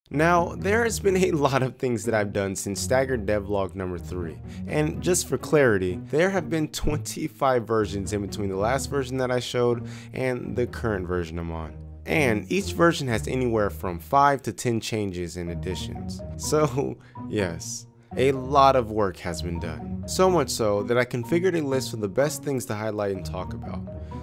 Now, there has been a lot of things that I've done since Staggëred devlog number 3, and just for clarity, there have been 25 versions in between the last version that I showed and the current version I'm on. And each version has anywhere from 5 to 10 changes and additions. So, yes, a lot of work has been done. So much so that I configured a list of the best things to highlight and talk about.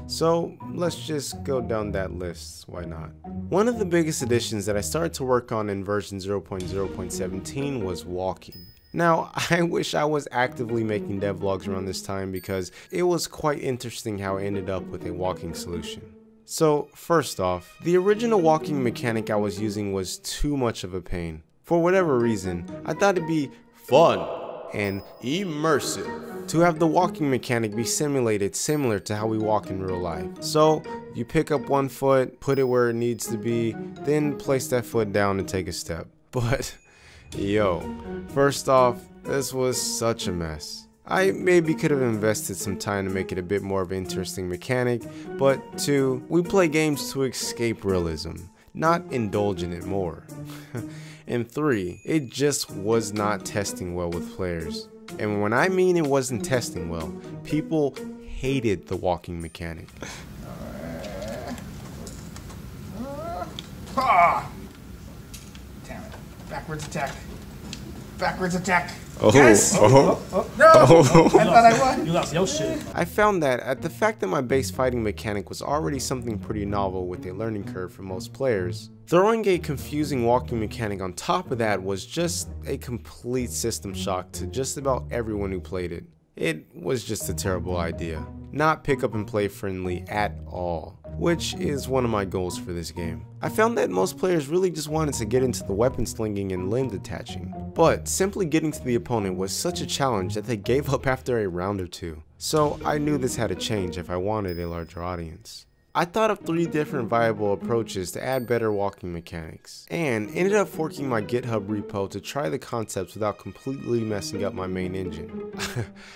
So let's just go down that list, why not? One of the biggest additions that I started to work on in version 0.0.17 was walking. Now, I wish I was actively making devlogs around this time because it was quite interesting how I ended up with a walking solution. So first off, the original walking mechanic I was using was too much of a pain. For whatever reason, I thought it'd be fun and immersive to have the walking mechanic be simulated similar to how we walk in real life. So you pick up one foot, put it where it needs to be, then place that foot down and take a step. But yo, first off, this was such a mess. I maybe could have invested some time to make it a bit more of an interesting mechanic, but 2, we play games to escape realism, not indulge in it more. And 3, it just was not testing well with players. And when I mean it wasn't testing well, people hated the walking mechanic. Damn it. Backwards attack. Backwards attack. Oh, yes! No! I thought I won. You lost your shit. I found that at the fact that my base fighting mechanic was already something pretty novel with a learning curve for most players, throwing a confusing walking mechanic on top of that was just a complete system shock to just about everyone who played it. It was just a terrible idea. Not pick up and play friendly at all, which is one of my goals for this game. I found that most players really just wanted to get into the weapon slinging and limb detaching, but simply getting to the opponent was such a challenge that they gave up after a round or 2. So I knew this had to change if I wanted a larger audience. I thought of 3 different viable approaches to add better walking mechanics, and ended up forking my GitHub repo to try the concepts without completely messing up my main engine.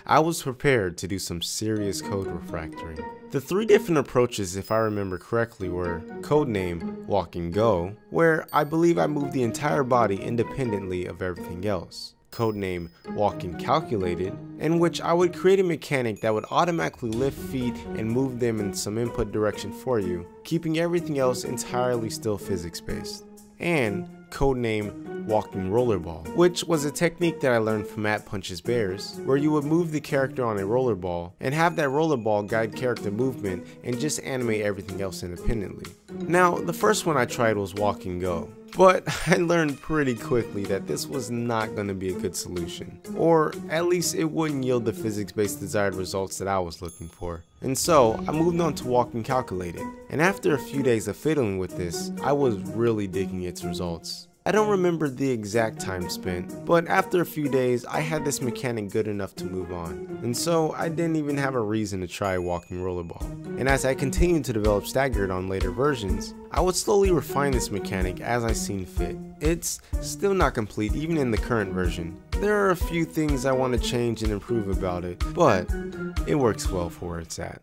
I was prepared to do some serious code refactoring. The 3 different approaches, if I remember correctly, were codename Walk and Go, where I believe I moved the entire body independently of everything else. Codename Walking Calculated, in which I would create a mechanic that would automatically lift feet and move them in some input direction for you, keeping everything else entirely still physics based. And codename Walking Rollerball, which was a technique that I learned from Matt Punches Bears, where you would move the character on a rollerball and have that rollerball guide character movement and just animate everything else independently. Now, the first one I tried was Walk and Go, but I learned pretty quickly that this was not going to be a good solution, or at least it wouldn't yield the physics-based desired results that I was looking for. And so I moved on to Walking Calculated, and after a few days of fiddling with this, I was really digging its results. I don't remember the exact time spent, but after a few days I had this mechanic good enough to move on, and so I didn't even have a reason to try Walking Rollerball. And as I continued to develop Staggëred on later versions, I would slowly refine this mechanic as I seen fit. It's still not complete even in the current version. There are a few things I want to change and improve about it, but it works well for where it's at.